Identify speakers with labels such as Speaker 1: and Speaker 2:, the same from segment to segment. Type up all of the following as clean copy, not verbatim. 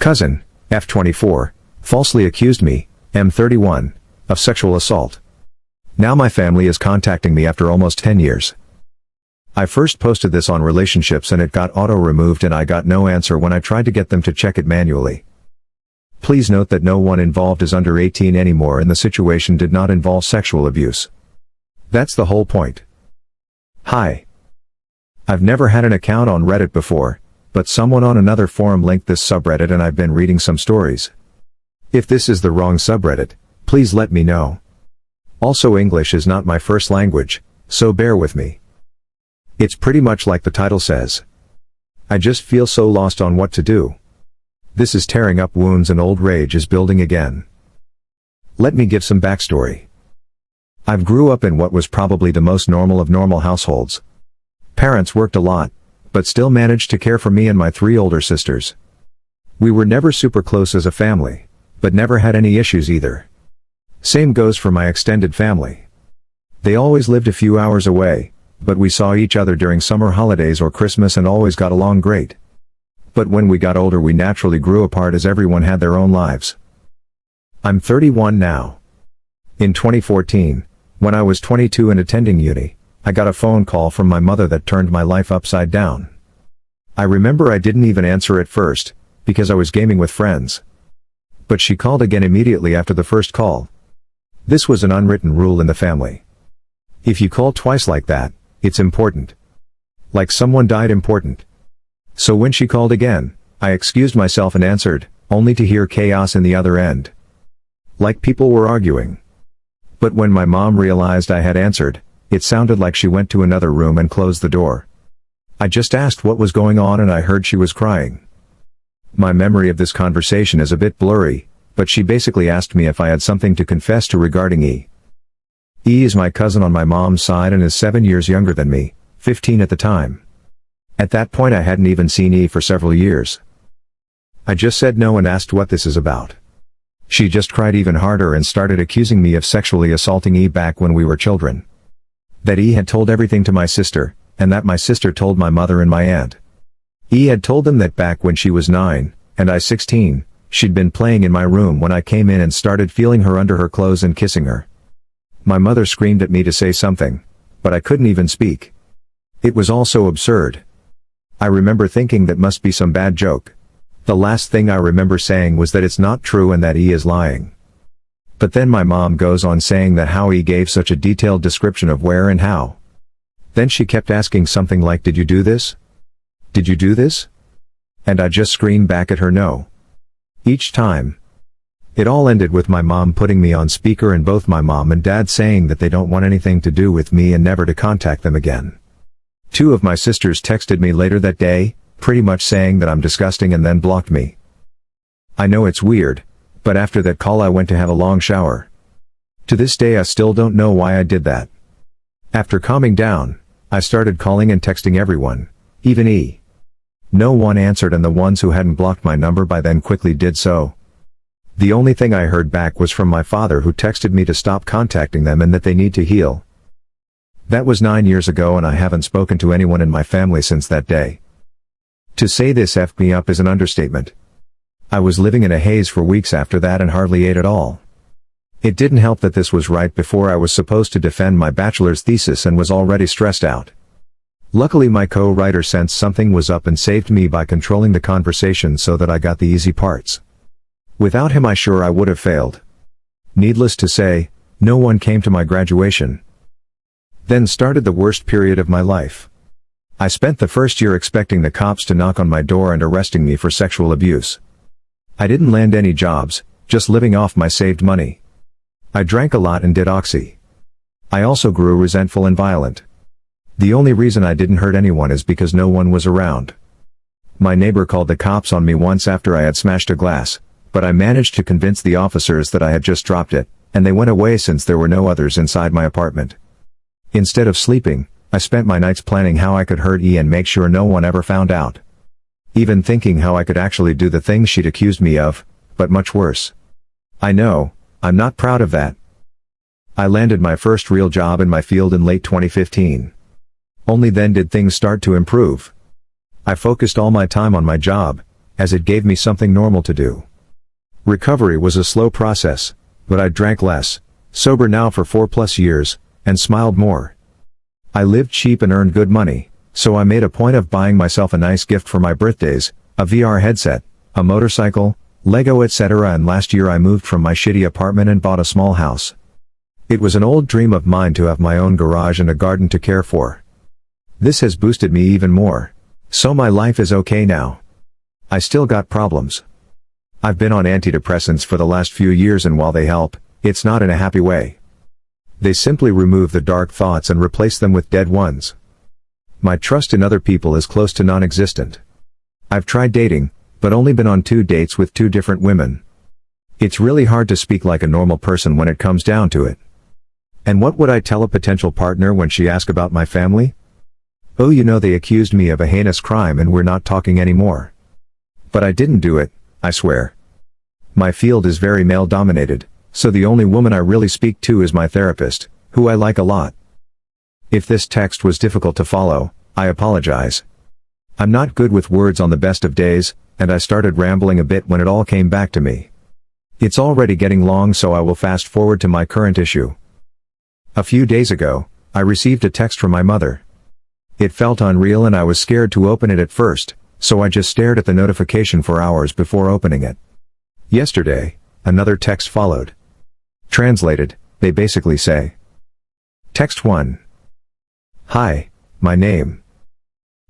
Speaker 1: cousin, F24, falsely accused me, M31, of sexual assault. Now my family is contacting me after almost 10 years. I first posted this on relationships and it got auto-removed and I got no answer when I tried to get them to check it manually. Please note that no one involved is under 18 anymore and the situation did not involve sexual abuse. That's the whole point. Hi. I've never had an account on Reddit before, but someone on another forum linked this subreddit and I've been reading some stories. If this is the wrong subreddit, please let me know. Also, English is not my first language, so bear with me. It's pretty much like the title says. I just feel so lost on what to do. This is tearing up wounds and old rage is building again. Let me give some backstory. I've grew up in what was probably the most normal of normal households. Parents worked a lot, but still managed to care for me and my 3 older sisters. We were never super close as a family, but never had any issues either. Same goes for my extended family. They always lived a few hours away, but we saw each other during summer holidays or Christmas and always got along great. But when we got older we naturally grew apart as everyone had their own lives. I'm 31 now. In 2014, when I was 22 and attending uni, I got a phone call from my mother that turned my life upside down. I remember I didn't even answer at first, because I was gaming with friends. But she called again immediately after the first call. This was an unwritten rule in the family. If you call twice like that, it's important. Like someone died important. So when she called again, I excused myself and answered, only to hear chaos in the other end. Like people were arguing. But when my mom realized I had answered, it sounded like she went to another room and closed the door. I just asked what was going on and I heard she was crying. My memory of this conversation is a bit blurry, but she basically asked me if I had something to confess to regarding E. E is my cousin on my mom's side and is 7 years younger than me, 15 at the time. At that point I hadn't even seen E for several years. I just said no and asked what this is about. She just cried even harder and started accusing me of sexually assaulting E back when we were children. That E had told everything to my sister, and that my sister told my mother and my aunt. E had told them that back when she was 9, and I 16, she'd been playing in my room when I came in and started feeling her under her clothes and kissing her. My mother screamed at me to say something, but I couldn't even speak. It was all so absurd. I remember thinking that must be some bad joke. The last thing I remember saying was that it's not true and that E is lying. But then my mom goes on saying that how E gave such a detailed description of where and how. Then she kept asking something like, "Did you do this? Did you do this?" And I just screamed back at her no. Each time. It all ended with my mom putting me on speaker and both my mom and dad saying that they don't want anything to do with me and never to contact them again. 2 of my sisters texted me later that day, pretty much saying that I'm disgusting and then blocked me. I know it's weird, but after that call I went to have a long shower. To this day I still don't know why I did that. After calming down, I started calling and texting everyone, even E. No one answered and the ones who hadn't blocked my number by then quickly did so. The only thing I heard back was from my father who texted me to stop contacting them and that they need to heal. That was 9 years ago and I haven't spoken to anyone in my family since that day. To say this effed me up is an understatement. I was living in a haze for weeks after that and hardly ate at all. It didn't help that this was right before I was supposed to defend my bachelor's thesis and was already stressed out. Luckily my co-writer sensed something was up and saved me by controlling the conversation so that I got the easy parts. Without him I would have failed. Needless to say, no one came to my graduation. Then started the worst period of my life. I spent the first year expecting the cops to knock on my door and arresting me for sexual abuse. I didn't land any jobs, just living off my saved money. I drank a lot and did oxy. I also grew resentful and violent. The only reason I didn't hurt anyone is because no one was around. My neighbor called the cops on me once after I had smashed a glass, but I managed to convince the officers that I had just dropped it, and they went away since there were no others inside my apartment. Instead of sleeping, I spent my nights planning how I could hurt E and make sure no one ever found out. Even thinking how I could actually do the things she'd accused me of, but much worse. I know, I'm not proud of that. I landed my first real job in my field in late 2015. Only then did things start to improve. I focused all my time on my job, as it gave me something normal to do. Recovery was a slow process, but I drank less, sober now for 4+ years, and smiled more. I lived cheap and earned good money, so I made a point of buying myself a nice gift for my birthdays, a VR headset, a motorcycle, Lego etc. And last year I moved from my shitty apartment and bought a small house. It was an old dream of mine to have my own garage and a garden to care for. This has boosted me even more. So my life is okay now. I still got problems. I've been on antidepressants for the last few years, and while they help, it's not in a happy way. They simply remove the dark thoughts and replace them with dead ones. My trust in other people is close to non-existent. I've tried dating, but only been on 2 dates with 2 different women. It's really hard to speak like a normal person when it comes down to it. And what would I tell a potential partner when she asks about my family? Oh, you know, they accused me of a heinous crime and we're not talking anymore. But I didn't do it, I swear. My field is very male-dominated, so the only woman I really speak to is my therapist, who I like a lot. If this text was difficult to follow, I apologize. I'm not good with words on the best of days, and I started rambling a bit when it all came back to me. It's already getting long, so I will fast forward to my current issue. A few days ago, I received a text from my mother. It felt unreal and I was scared to open it at first, so I just stared at the notification for hours before opening it. Yesterday, another text followed. Translated, they basically say. Text 1. Hi, my name.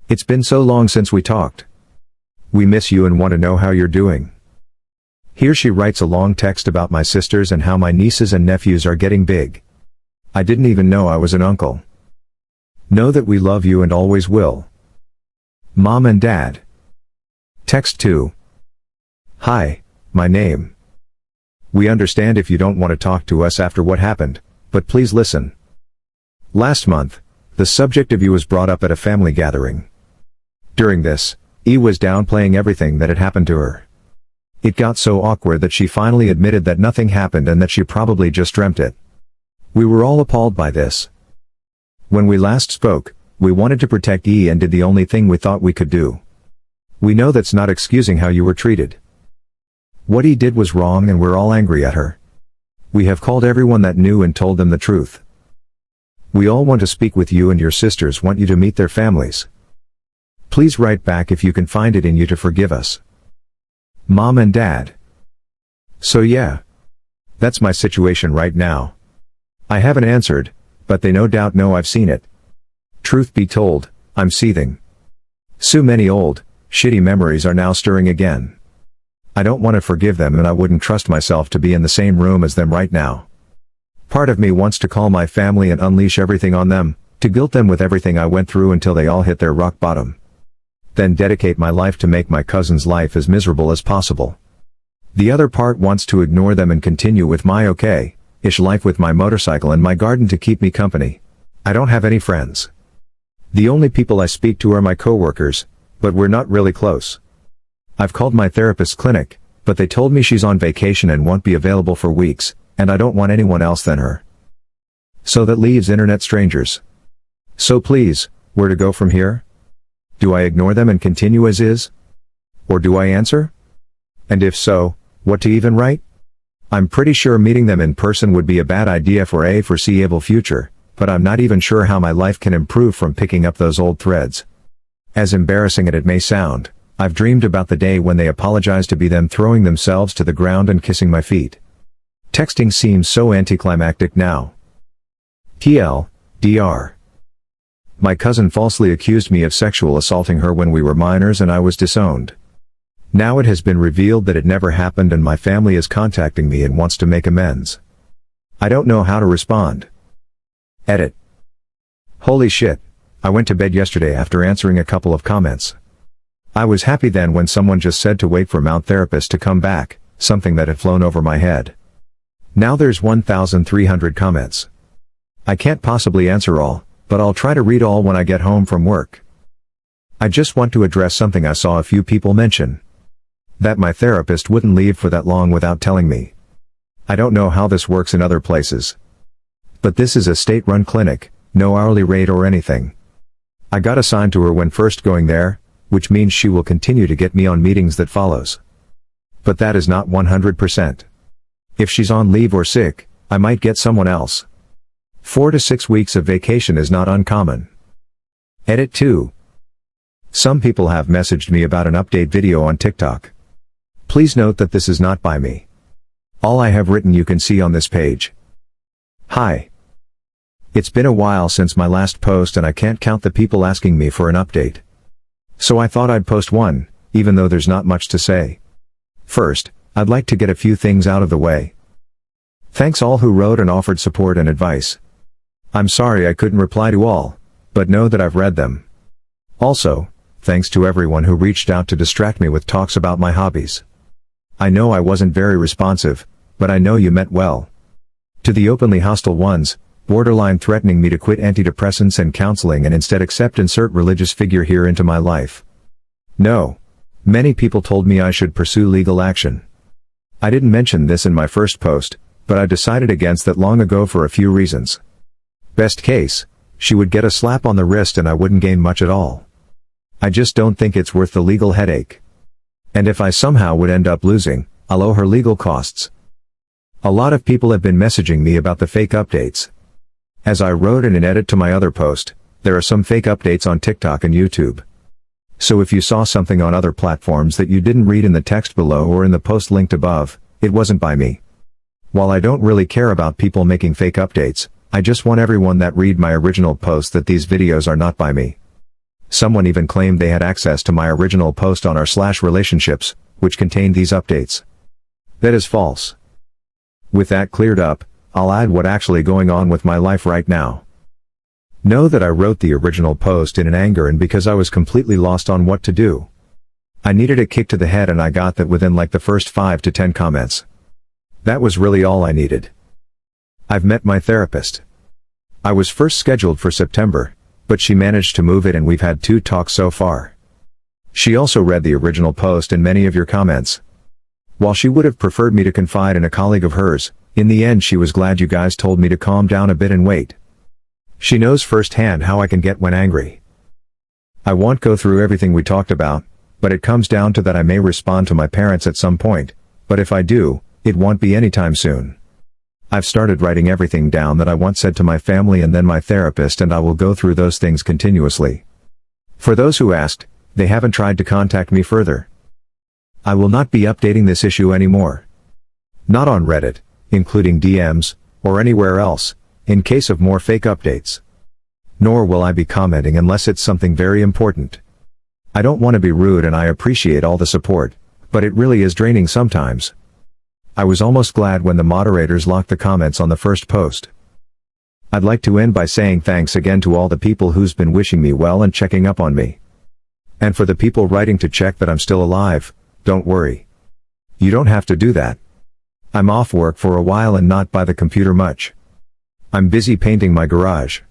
Speaker 1: It's been so long since we talked. We miss you and want to know how you're doing. Here she writes a long text about my sisters and how my nieces and nephews are getting big. I didn't even know I was an uncle. Know that we love you and always will. Mom and Dad. Text 2. Hi, my name. We understand if you don't want to talk to us after what happened, but please listen. Last month, the subject of you was brought up at a family gathering. During this, E was downplaying everything that had happened to her. It got so awkward that she finally admitted that nothing happened and that she probably just dreamt it. We were all appalled by this. When we last spoke, we wanted to protect E and did the only thing we thought we could do. We know that's not excusing how you were treated. What E did was wrong and we're all angry at her. We have called everyone that knew and told them the truth. We all want to speak with you and your sisters want you to meet their families. Please write back if you can find it in you to forgive us. Mom and Dad. So yeah. That's my situation right now. I haven't answered, but they no doubt know I've seen it. Truth be told, I'm seething. So many old, shitty memories are now stirring again. I don't want to forgive them and I wouldn't trust myself to be in the same room as them right now. Part of me wants to call my family and unleash everything on them, to guilt them with everything I went through until they all hit their rock bottom. Then dedicate my life to make my cousin's life as miserable as possible. The other part wants to ignore them and continue with my okay-ish life with my motorcycle and my garden to keep me company. I don't have any friends. The only people I speak to are my coworkers, but we're not really close. I've called my therapist's clinic, but they told me she's on vacation and won't be available for weeks, and I don't want anyone else than her. So that leaves internet strangers. So please, where to go from here? Do I ignore them and continue as is? Or do I answer? And if so, what to even write? I'm pretty sure meeting them in person would be a bad idea for a foreseeable future, but I'm not even sure how my life can improve from picking up those old threads. As embarrassing as it may sound, I've dreamed about the day when they apologize to be them throwing themselves to the ground and kissing my feet. Texting seems so anticlimactic now. TLDR. My cousin falsely accused me of sexual assaulting her when we were minors and I was disowned. Now it has been revealed that it never happened and my family is contacting me and wants to make amends. I don't know how to respond. Edit. Holy shit, I went to bed yesterday after answering a couple of comments. I was happy then when someone just said to wait for Mount Therapist to come back, something that had flown over my head. Now there's 1,300 comments. I can't possibly answer all, but I'll try to read all when I get home from work. I just want to address something I saw a few people mention. That my therapist wouldn't leave for that long without telling me. I don't know how this works in other places. But this is a state-run clinic, no hourly rate or anything. I got assigned to her when first going there, which means she will continue to get me on meetings that follows. But that is not 100%. If she's on leave or sick, I might get someone else. 4 to 6 weeks of vacation is not uncommon. Edit 2. Some people have messaged me about an update video on TikTok. Please note that this is not by me. All I have written you can see on this page. Hi. It's been a while since my last post and I can't count the people asking me for an update. So I thought I'd post one, even though there's not much to say. First, I'd like to get a few things out of the way. Thanks all who wrote and offered support and advice. I'm sorry I couldn't reply to all, but know that I've read them. Also, thanks to everyone who reached out to distract me with talks about my hobbies. I know I wasn't very responsive, but I know you meant well. To the openly hostile ones, borderline threatening me to quit antidepressants and counseling and instead insert religious figure here into my life. No. Many people told me I should pursue legal action. I didn't mention this in my first post, but I decided against that long ago for a few reasons. Best case, she would get a slap on the wrist and I wouldn't gain much at all. I just don't think it's worth the legal headache. And if I somehow would end up losing, I'll owe her legal costs. A lot of people have been messaging me about the fake updates. As I wrote in an edit to my other post, there are some fake updates on TikTok and YouTube. So if you saw something on other platforms that you didn't read in the text below or in the post linked above, it wasn't by me. While I don't really care about people making fake updates, I just want everyone that read my original post that these videos are not by me. Someone even claimed they had access to my original post on r/relationships, which contained these updates. That is false. With that cleared up, I'll add what's actually going on with my life right now. Know that I wrote the original post in anger and because I was completely lost on what to do. I needed a kick to the head and I got that within like the first 5 to 10 comments. That was really all I needed. I've met my therapist. I was first scheduled for September, but she managed to move it and we've had 2 talks so far. She also read the original post and many of your comments. While she would have preferred me to confide in a colleague of hers, in the end she was glad you guys told me to calm down a bit and wait. She knows firsthand how I can get when angry. I won't go through everything we talked about, but it comes down to that I may respond to my parents at some point, but if I do, it won't be anytime soon. I've started writing everything down that I once said to my family and then my therapist and I will go through those things continuously. For those who asked, they haven't tried to contact me further. I will not be updating this issue anymore. Not on Reddit, including DMs, or anywhere else, in case of more fake updates. Nor will I be commenting unless it's something very important. I don't want to be rude and I appreciate all the support, but it really is draining sometimes. I was almost glad when the moderators locked the comments on the first post. I'd like to end by saying thanks again to all the people who's been wishing me well and checking up on me. And for the people writing to check that I'm still alive, don't worry. You don't have to do that. I'm off work for a while and not by the computer much. I'm busy painting my garage.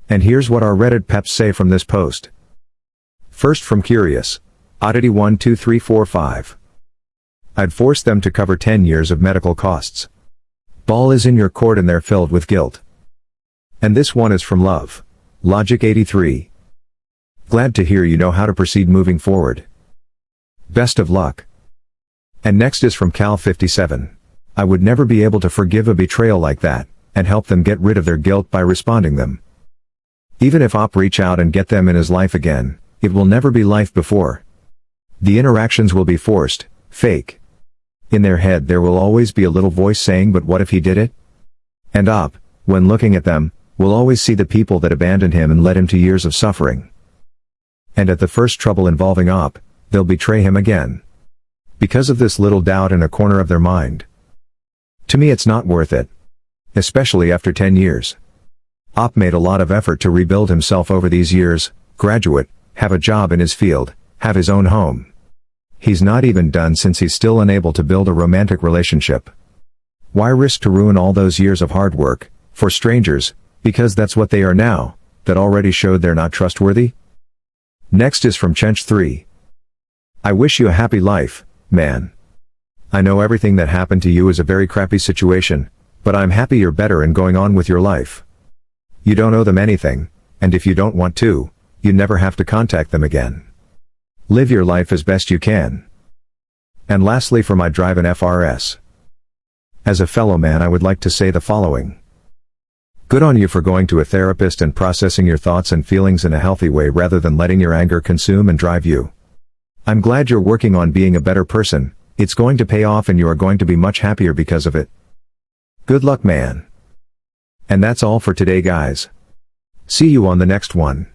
Speaker 1: And here's what our Reddit peps say from this post. First from Curious, Oddity 12345. I'd force them to cover 10 years of medical costs. Ball is in your court and they're filled with guilt. And this one is from Love, Logic 83. Glad to hear you know how to proceed moving forward. Best of luck. And next is from Cal 57. I would never be able to forgive a betrayal like that, and help them get rid of their guilt by responding them. Even if Op reach out and get them in his life again, it will never be life before. The interactions will be forced, fake. In their head there will always be a little voice saying but what if he did it? And Op, when looking at them, will always see the people that abandoned him and led him to years of suffering. And at the first trouble involving Op, they'll betray him again. Because of this little doubt in a corner of their mind. To me it's not worth it. Especially after 10 years. Op made a lot of effort to rebuild himself over these years, graduate, have a job in his field, have his own home. He's not even done since he's still unable to build a romantic relationship. Why risk to ruin all those years of hard work, for strangers, because that's what they are now, that already showed they're not trustworthy? Next is from Chench 3. I wish you a happy life, man. I know everything that happened to you is a very crappy situation, but I'm happy you're better and going on with your life. You don't owe them anything, and if you don't want to, you never have to contact them again. Live your life as best you can. And lastly, for my drive in FRS. As a fellow man, I would like to say the following. Good on you for going to a therapist and processing your thoughts and feelings in a healthy way rather than letting your anger consume and drive you. I'm glad you're working on being a better person. It's going to pay off and you are going to be much happier because of it. Good luck, man. And that's all for today, guys. See you on the next one.